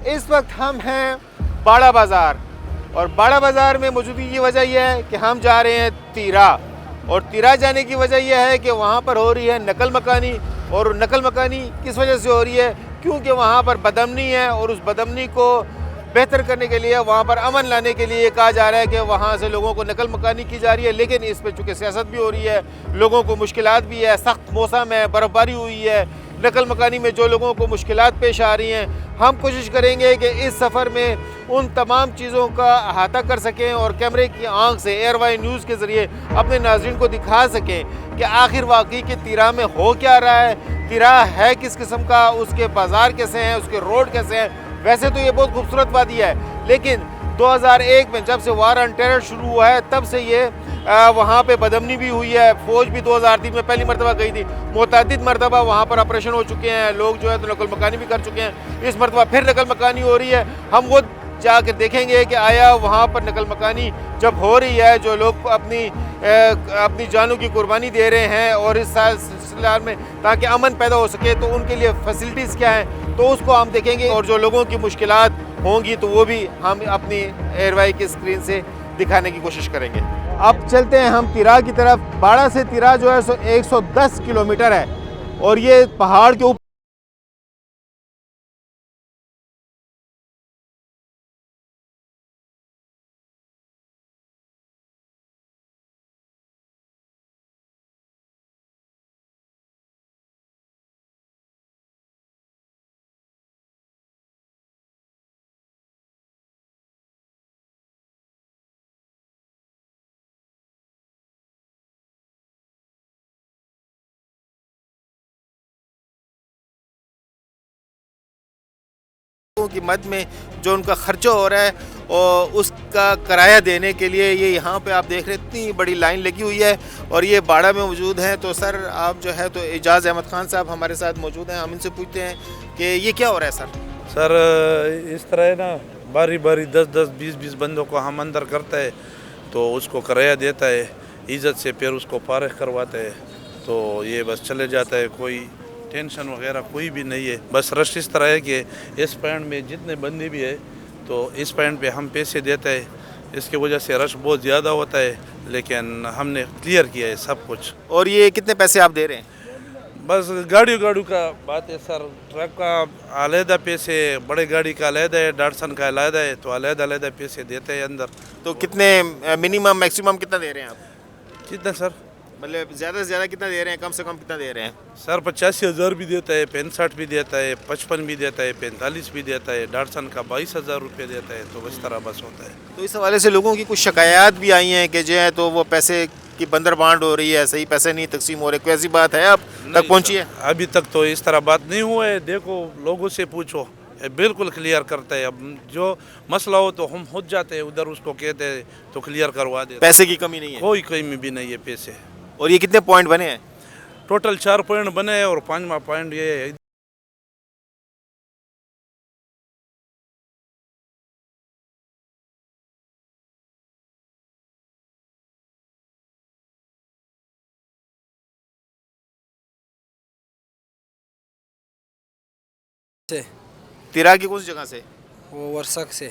اس وقت ہم ہیں باڑہ بازار، اور باڑہ بازار میں موجودگی کی وجہ یہ ہے کہ ہم جا رہے ہیں تیرا، اور تیرا جانے کی وجہ یہ ہے کہ وہاں پر ہو رہی ہے نقل مکانی، اور نقل مکانی کس وجہ سے ہو رہی ہے؟ کیونکہ وہاں پر بدامنی ہے، اور اس بدامنی کو بہتر کرنے کے لیے، وہاں پر امن لانے کے لیے کہا جا رہا ہے کہ وہاں سے لوگوں کو نقل مکانی کی جا رہی ہے، لیکن اس پہ چونکہ سیاست بھی ہو رہی ہے، لوگوں کو مشکلات بھی ہے، سخت موسم ہے، برف باری ہوئی ہے، نقل مکانی میں جو لوگوں کو مشکلات پیش آ رہی ہیں، ہم کوشش کریں گے کہ اس سفر میں ان تمام چیزوں کا احاطہ کر سکیں اور کیمرے کی آنکھ سے ایئر وائی نیوز کے ذریعے اپنے ناظرین کو دکھا سکیں کہ آخر واقعی کہ تیرا میں ہو کیا رہا ہے، تیرا ہے کس قسم کا، اس کے بازار کیسے ہیں، اس کے روڈ کیسے ہیں۔ ویسے تو یہ بہت خوبصورت وادی ہے، لیکن 2001 میں جب سے وار آن ٹیرر شروع ہوا ہے تب سے یہ وہاں پہ بدامنی بھی ہوئی ہے۔ فوج بھی 2003 میں پہلی مرتبہ گئی تھی، متعدد مرتبہ وہاں پر آپریشن ہو چکے ہیں، لوگ جو ہے تو نقل مکانی بھی کر چکے ہیں، اس مرتبہ پھر نقل مکانی ہو رہی ہے۔ ہم وہ جا کے دیکھیں گے کہ آیا وہاں پر نقل مکانی جب ہو رہی ہے، جو لوگ اپنی جانوں کی قربانی دے رہے ہیں اور اس سلسلے میں تاکہ امن پیدا ہو سکے تو ان کے لیے فیسلٹیز کیا ہیں، تو اس کو ہم دیکھیں گے، اور جو لوگوں کی مشکلات ہوں گی تو وہ بھی ہم اپنی ایئر وائی کی اسکرین سے دکھانے کی کوشش کریں گے۔ اب چلتے ہیں ہم تیرا کی طرف۔ باڑہ سے تیرا جو ہے 110 کلومیٹر ہے، اور یہ پہاڑ کے اوپر کی مد میں جو ان کا خرچہ ہو رہا ہے اور اس کا کرایہ دینے کے لیے یہ یہاں پہ آپ دیکھ رہے ہیں اتنی بڑی لائن لگی ہوئی ہے، اور یہ باڑہ میں موجود ہیں۔ تو سر آپ جو ہے تو اعجاز احمد خان صاحب ہمارے ساتھ موجود ہیں، ہم ان سے پوچھتے ہیں کہ یہ کیا ہو رہا ہے سر؟ سر اس طرح ہے نا، باری 10-20 بندوں کو ہم اندر کرتا ہے تو اس کو کرایہ دیتا ہے عزت سے، پھر اس کو فارغ کرواتا ہے تو یہ بس چلے جاتا ہے، کوئی ٹینشن وغیرہ کوئی بھی نہیں ہے۔ بس رش اس طرح ہے کہ اس پوائنٹ میں جتنے بندے بھی ہے تو اس پوائنٹ پہ ہم پیسے دیتے ہیں، اس کی وجہ سے رش بہت زیادہ ہوتا ہے، لیکن ہم نے کلیئر کیا ہے سب کچھ۔ اور یہ کتنے پیسے آپ دے رہے ہیں؟ بس گاڑیوں کا بات ہے سر، ٹرک کا علیحدہ پیسے، بڑے گاڑی کا علیحدہ ہے، ڈاٹسن کا علیحدہ ہے، تو علیحدہ پیسے دیتے ہیں اندر۔ تو کتنے منیمم میکسیمم کتنا دے رہے ہیں آپ؟ کتنا سر؟ مطلب زیادہ سے زیادہ کتنا دے رہے ہیں، کم سے کم کتنا دے رہے ہیں؟ سر 85,000 بھی دیتا ہے، 65 بھی دیتا ہے، 55 بھی دیتا ہے، 45 بھی دیتا ہے، ڈاٹسن کا 22,000 روپے دیتا ہے، تو اس طرح بس ہوتا ہے۔ تو اس حوالے سے لوگوں کی کچھ شکایات بھی آئی ہیں کہ جو ہے تو وہ پیسے کی بندر بانٹ ہو رہی ہے، صحیح پیسے نہیں تقسیم ہو رہے، کوئی ایسی بات ہے آپ تک پہنچی ہے؟ ابھی تک تو اس طرح بات نہیں ہوا ہے، دیکھو لوگوں سے پوچھو، بالکل کلیئر کرتا ہے۔ اب جو مسئلہ ہو تو ہم خود جاتے ہیں ادھر، اس کو کہتے ہیں تو کلیئر کروا دیتے، پیسے کی کمی نہیں ہے؟ کوئی کمی بھی نہیں ہے پیسے۔ اور یہ کتنے پوائنٹ بنے ہیں؟ ٹوٹل 4 پوائنٹ بنے ہیں، اور 5واں پوائنٹ یہ ہے تیرا کی کون سی جگہ سے؟ وہ ورسک سے۔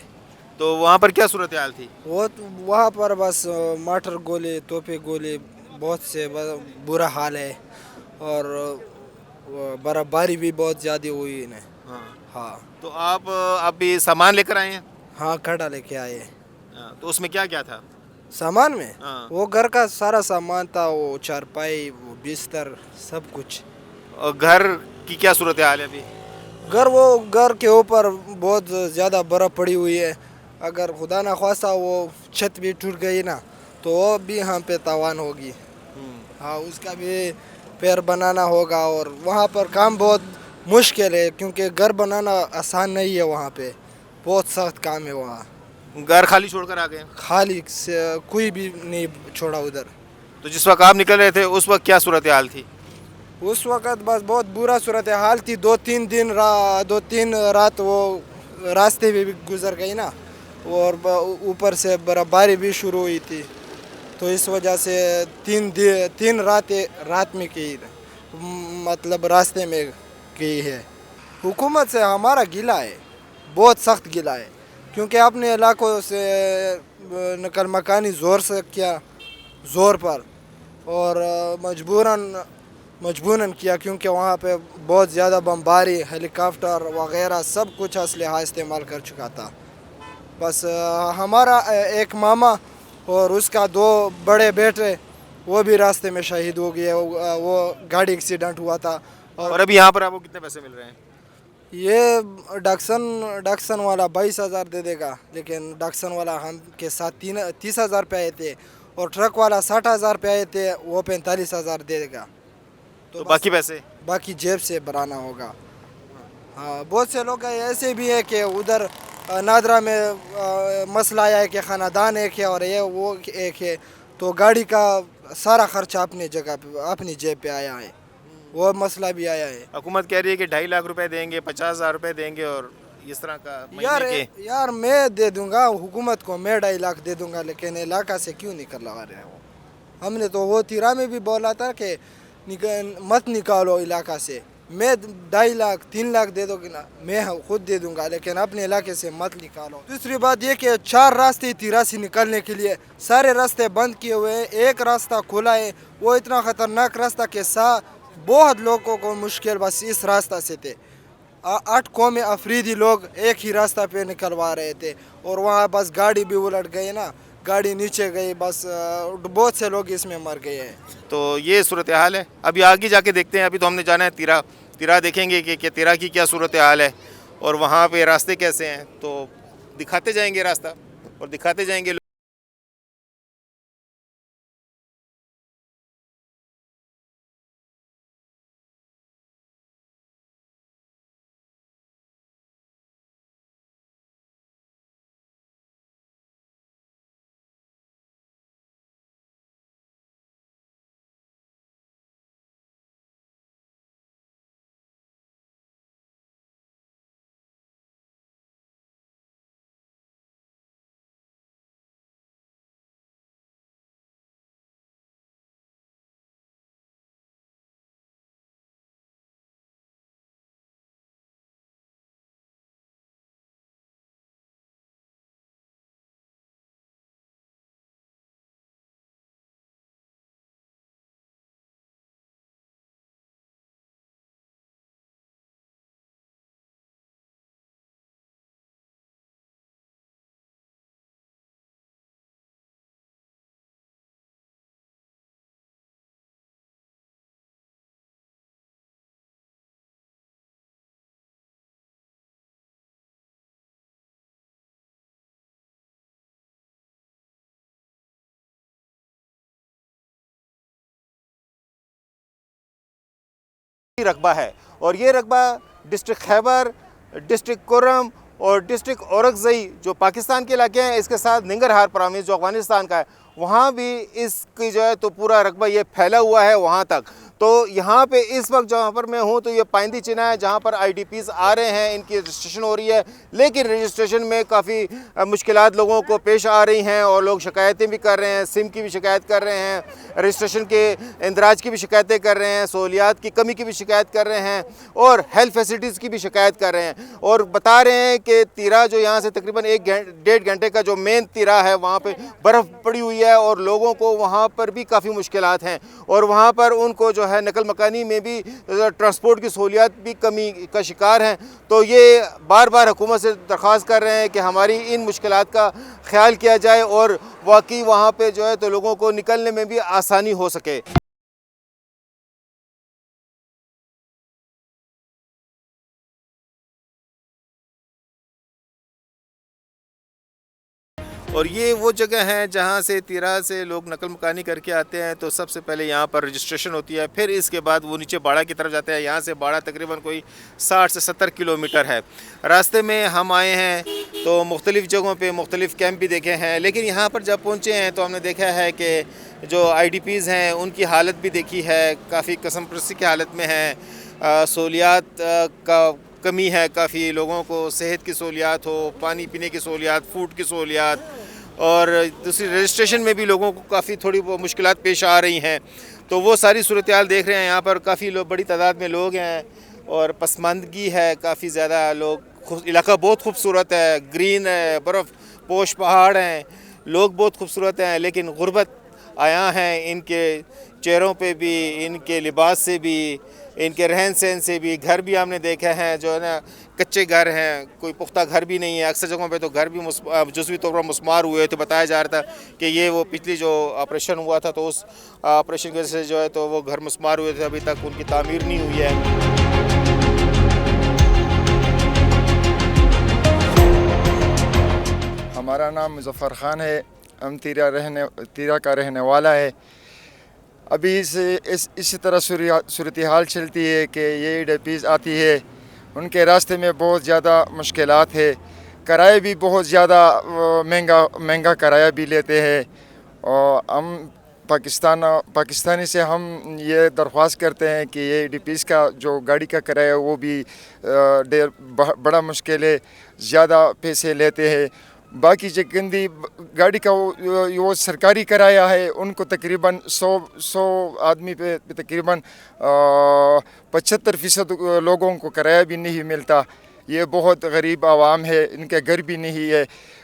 تو وہاں پر کیا صورتحال تھی؟ وہاں پر بس مارٹر گولے، توپے گولے، بہت سے برا حال ہے، اور برف باری بھی بہت زیادہ ہوئی انہیں۔ ہاں تو آپ ابھی سامان لے کر آئے ہیں؟ ہاں کھڑا لے کے آئے۔ تو اس میں کیا کیا تھا سامان میں ہاں، وہ گھر کا سارا سامان تھا، وہ چارپائی، وہ بستر، سب کچھ۔ اور گھر کی کیا صورتحال ہے ابھی؟ گھر کے اوپر بہت زیادہ برف پڑی ہوئی ہے، اگر خدا نخواستہ وہ چھت بھی ٹوٹ گئی نا تو وہ بھی ہم پہ تاوان ہوگی۔ ہاں اس کا بھی پیر بنانا ہوگا، اور وہاں پر کام بہت مشکل ہے کیونکہ گھر بنانا آسان نہیں ہے، وہاں پہ بہت سخت کام ہے وہاں۔ گھر خالی چھوڑ کر آ گئے؟ خالی سے کوئی بھی نہیں چھوڑا ادھر۔ تو جس وقت آپ نکل رہے تھے اس وقت کیا صورتحال تھی؟ اس وقت بس بہت برا صورتحال تھی، 2-3 رات وہ راستے بھی گزر گئی نا، اور اوپر سے برف باری بھی شروع ہوئی تھی، تو اس وجہ سے 3 رات میں کی، مطلب راستے میں گئی ہے۔ حکومت سے ہمارا گلہ ہے بہت سخت گلا ہے، کیونکہ اپنے علاقوں سے نقل مکانی زور پر اور مجبوراً کیا، کیونکہ وہاں پہ بہت زیادہ بمباری، ہیلی کاپٹر وغیرہ سب کچھ اسلحہ استعمال کر چکا تھا۔ بس ہمارا ایک ماما اور اس کا 2 بڑے بیٹے وہ بھی راستے میں شہید ہو گئے، وہ گاڑی ایکسیڈنٹ ہوا تھا۔ اور ابھی یہاں پر آپ کو کتنے پیسے مل رہے ہیں؟ یہ ڈکسن والا 22,000 دے دے گا، لیکن ڈکسن والا ہم کے ساتھ 30,000 پہ آئے تھے، اور ٹرک والا 60,000 پہ آئے تھے، وہ 45,000 دے دے گا۔ تو باقی پیسے باقی جیب سے بھرانا ہوگا۔ ہاں، بہت سے لوگ ایسے بھی ہیں کہ ادھر نادرا میں مسئلہ آیا ہے کہ خاندان ایک ہے اور یہ وہ ایک ہے، تو گاڑی کا سارا خرچہ اپنی جگہ پہ اپنی جیب پہ آیا ہے، وہ مسئلہ بھی آیا ہے۔ حکومت کہہ رہی ہے کہ 2.5 لاکھ روپے دیں گے، 50,000 روپے دیں گے، اور اس طرح کا مہینے کے یار میں دے دوں گا حکومت کو، میں 2.5 لاکھ دے دوں گا، لیکن علاقہ سے کیوں نکلوا رہے ہیں وہ؟ ہم نے تو وہ تیرا میں بھی بولا تھا کہ مت نکالو علاقہ سے، میں 2.5 لاکھ 3 لاکھ دے دو گے نا، میں خود دے دوں گا، لیکن اپنے علاقے سے مت نکالو۔ دوسری بات یہ کہ 4 راستے تیرا سے نکلنے کے لیے، سارے راستے بند کیے ہوئے ہیں، ایک راستہ کھلا ہے، وہ اتنا خطرناک راستہ کہ بہت لوگوں کو مشکل بس اس راستہ سے تھے۔ 8 قومی افریدی لوگ ایک ہی راستہ پہ نکلوا رہے تھے، اور وہاں بس گاڑی بھی الٹ گئی نا، گاڑی نیچے گئی، بس بہت سے لوگ اس میں مر گئے ہیں۔ تو یہ صورتحال ہے۔ ابھی آگے جا کے دیکھتے ہیں، ابھی تو ہم نے جانا ہے تیرا دیکھیں گے کہ تیرا کی کیا صورتحال ہے اور وہاں پہ راستے کیسے ہیں، تو دکھاتے جائیں گے راستہ اور دکھاتے جائیں گے۔ رقبہ ہے، اور یہ رقبہ ڈسٹرکٹ خیبر، ڈسٹرکٹ کرم اور ڈسٹرکٹ اورکزئی جو پاکستان کے علاقے ہیں، اس کے ساتھ ننگرہار پروونس جو افغانستان کا ہے، وہاں بھی اس کی جو ہے تو پورا رقبہ یہ پھیلا ہوا ہے وہاں تک۔ تو یہاں پہ اس وقت جہاں پر میں ہوں تو یہ پائندی چنا ہے، جہاں پر IDPs آ رہے ہیں، ان کی رجسٹریشن ہو رہی ہے، لیکن رجسٹریشن میں کافی مشکلات لوگوں کو پیش آ رہی ہیں، اور لوگ شکایتیں بھی کر رہے ہیں، سم کی بھی شکایت کر رہے ہیں، رجسٹریشن کے اندراج کی بھی شکایتیں کر رہے ہیں، سہولیات کی کمی کی بھی شکایت کر رہے ہیں، اور ہیلتھ فیسلٹیز کی بھی شکایت کر رہے ہیں، اور بتا رہے ہیں کہ تیرا جو یہاں سے تقریباً 1.5 گھنٹے کا جو مین تیرا ہے، وہاں پہ برف پڑی ہوئی ہے، اور لوگوں کو وہاں پر بھی کافی مشکلات ہیں، اور وہاں پر ان کو جو ہے نقل مکانی میں بھی ٹرانسپورٹ کی سہولیات بھی کمی کا شکار ہیں۔ تو یہ بار بار حکومت سے درخواست کر رہے ہیں کہ ہماری ان مشکلات کا خیال کیا جائے، اور واقعی وہاں پہ جو ہے تو لوگوں کو نکلنے میں بھی آسانی ہو سکے۔ اور یہ وہ جگہ ہے جہاں سے تیرا سے لوگ نقل مکانی کر کے آتے ہیں، تو سب سے پہلے یہاں پر رجسٹریشن ہوتی ہے، پھر اس کے بعد وہ نیچے باڑہ کی طرف جاتے ہیں۔ یہاں سے باڑہ تقریباً کوئی 60 سے 70 کلومیٹر ہے۔ راستے میں ہم آئے ہیں تو مختلف جگہوں پہ مختلف کیمپ بھی دیکھے ہیں، لیکن یہاں پر جب پہنچے ہیں تو ہم نے دیکھا ہے کہ جو IDPs ہیں ان کی حالت بھی دیکھی ہے، کافی قسم پرستی کی حالت میں ہیں، سہولیات کا کمی ہے، کافی لوگوں کو صحت کی سہولیات ہو، پانی پینے کی سہولیات، فوڈ کی سہولیات، اور دوسری رجسٹریشن میں بھی لوگوں کو کافی تھوڑی مشکلات پیش آ رہی ہیں۔ تو وہ ساری صورتحال دیکھ رہے ہیں۔ یہاں پر کافی بڑی تعداد میں لوگ ہیں، اور پسماندگی ہے، کافی زیادہ لوگ علاقہ بہت خوبصورت ہے، گرین ہے، برف پوش پہاڑ ہیں، لوگ بہت خوبصورت ہیں، لیکن غربت آیا ہیں ان کے چہروں پہ بھی، ان کے لباس سے بھی، ان کے رہن سہن سے بھی. گھر بھی ہم نے دیکھا ہے جو ہے نا کچے گھر ہیں، کوئی پختہ گھر بھی نہیں ہے. اکثر جگہوں پہ تو گھر بھی جزوی طور پر مسمار ہوئے تھے. بتایا جا رہا تھا کہ یہ وہ پچھلی جو آپریشن ہوا تھا تو اس آپریشن کی وجہ سے جو ہے تو وہ گھر مسمار ہوئے تھے، ابھی تک ان کی تعمیر نہیں ہوئی ہے. ہمارا نام مظفر خان ہے، ہم تیرا کا رہنے والا ہے. ابھی اسی طرح صورتحال چلتی ہے کہ یہ ڈپیز آتی ہے، ان کے راستے میں بہت زیادہ مشکلات ہے. کرایہ بھی بہت زیادہ مہنگا کرایہ بھی لیتے ہیں. اور ہم پاکستانی سے ہم یہ درخواست کرتے ہیں کہ یہ ڈپیز کا جو گاڑی کا کرایہ وہ بھی بڑا مشکل ہے، زیادہ پیسے لیتے ہیں. باقی جو گندی گاڑی کا وہ سرکاری کرایہ ہے، ان کو تقریباً 100 آدمی پہ تقریباً 75% لوگوں کو کرایہ بھی نہیں ملتا. یہ بہت غریب عوام ہے، ان کے گھر بھی نہیں ہے.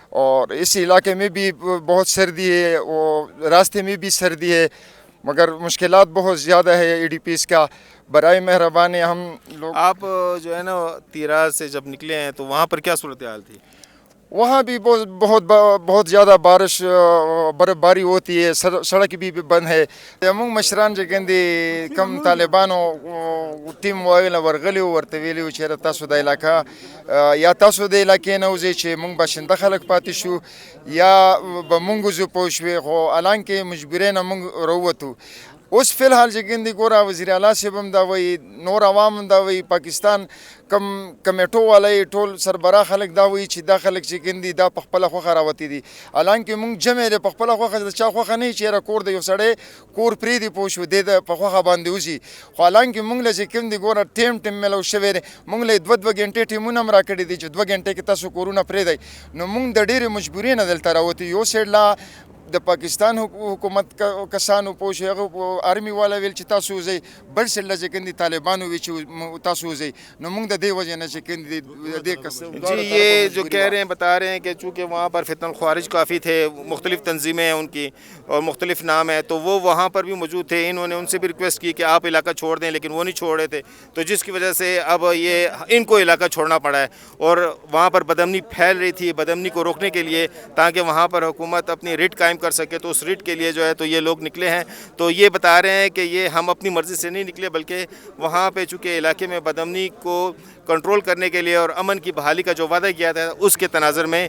اور اس علاقے میں بھی بہت سردی ہے، اور راستے میں بھی سردی ہے، مگر مشکلات بہت زیادہ ہے ای ڈی پیز کا. برائے مہربانی ہم لوگ آپ جو ہے نا تیرا سے جب نکلے ہیں تو وہاں پر کیا صورتحال تھی؟ وہاں بھی بہت زیادہ بارش برف باری ہوتی ہے، سڑک بھی بند ہے. موږ مشران چې ګندې کم طالبانو ټیم وایله ورغلي ورته ویلي و چې تاسو د علاقه یا تاسو د علاقې نه وځئ چې موږ باشنده خلک پاتې شو، یا به موږ وځو پوه شوې. خو حالانکې مجبورۍ نه موږ راووتو. اوس فی الحال چې ګندې ګوره وزیر اعلی صاحب هم دا وایي، نور عوام هم دا وایي، پاکستان کم کمیټو والا ټول سربراہ خلک دا وایي چې دا خلک چې ګندې دا په خپله خوښه راوتي دي. حالانکې موږ جمع دی په خپله خوښه، د چا خوښه نه وي چې یاره کور د یو سړی کور پرېږدي پوه شو دی د په خوښه باندې وځي. خو حالانکې موږ له چې کوم دی ګوره ټیم میلو شوی دی، موږ له 2 غنټې ټیمونه هم راکړي دي چې 2 غنټې کې تاسو کورونه پرېږدئ. نو موږ د ډېرې مجبورۍ نه دلته راوتي. یو سایډ لا د پاکستان حکومت کسانو پوه شو، هغه آرمي والا ویل چې تاسو وځئ، بل سایډ له چې کوم دي طالبانو ویل چې تاسو وځئ. نو موږ د دې وجې نه چې کوم دي جی یہ جو کہہ رہے ہیں بتا رہے ہیں کہ چونکہ وہاں پر فتنہ الخوارج کافی تھے، مختلف تنظیمیں ہیں ان کی اور مختلف نام ہے، تو وہ وہاں پر بھی موجود تھے. انہوں نے ان سے بھی ریکویسٹ کی کہ آپ علاقہ چھوڑ دیں، لیکن وہ نہیں چھوڑ رہے تھے، تو جس کی وجہ سے اب یہ ان کو علاقہ چھوڑنا پڑا ہے. اور وہاں پر بدامنی پھیل رہی تھی، بدامنی کو روکنے کے لیے تاکہ وہاں پر حکومت اپنی ریٹ قائم کر سکے، تو اس ریٹ کے لیے جو ہے تو یہ لوگ نکلے ہیں. تو یہ بتا رہے ہیں کہ یہ ہم اپنی مرضی سے نہیں نکلے، بلکہ وہاں پہ چونکہ علاقے میں بدامنی کو کنٹرول کرنے کے لیے اور امن کی بحالی کا جو وعدہ کیا تھا اس کے تناظر میں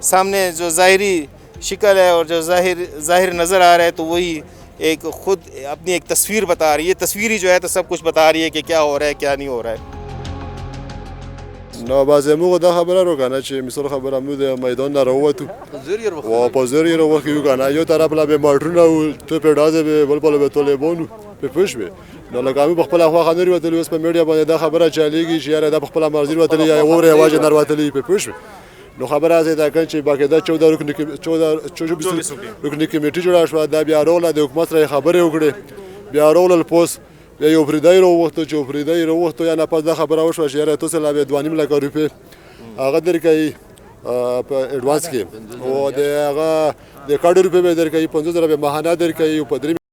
سامنے جو ظاہری شکل ہے اور جو ظاہر نظر آ رہا ہے تو وہی ایک خود اپنی ایک تصویر بتا رہی ہے. یہ تصویری جو ہے تو سب کچھ بتا رہی ہے کہ کیا ہو رہا ہے کیا نہیں ہو رہا ہے. نو بعضې موږ دا خبره وکړو که نه چې مثال خبره موږ د میدان نه راووتو و په زور یې راوښیو که نه، یو طرف له به ماټرونه وو، توپې ډازې به بل پله به طالبان وو، پرې پوه شوې. نو لکه موږ په خپله خوښه نه وتلي، اوس په میډیا باندې دا خبره چلېږي چې یاره دا په خپله مرضي وتلي یا واورې وجې نه وتلي، پرې پوه شوې. نو خبره هسې دا کوي چې باقاعده 24 رکني کمیټې جوړه شوه، دا بیا راغله د حکومت سره یې خبرې وکړې، بیا راغلل پوس بیا یو فریدای راوغوښته چې فریدای راوغوښته یا نه پس دا خبره وشوه چې یاره تاسو لا بیا 2.5 لکه روپۍ هغه درکوي په اډوانس کې، او د هغه د کاډو روپۍ به درکوي، 50,000 به ماهانه درکوي، په 3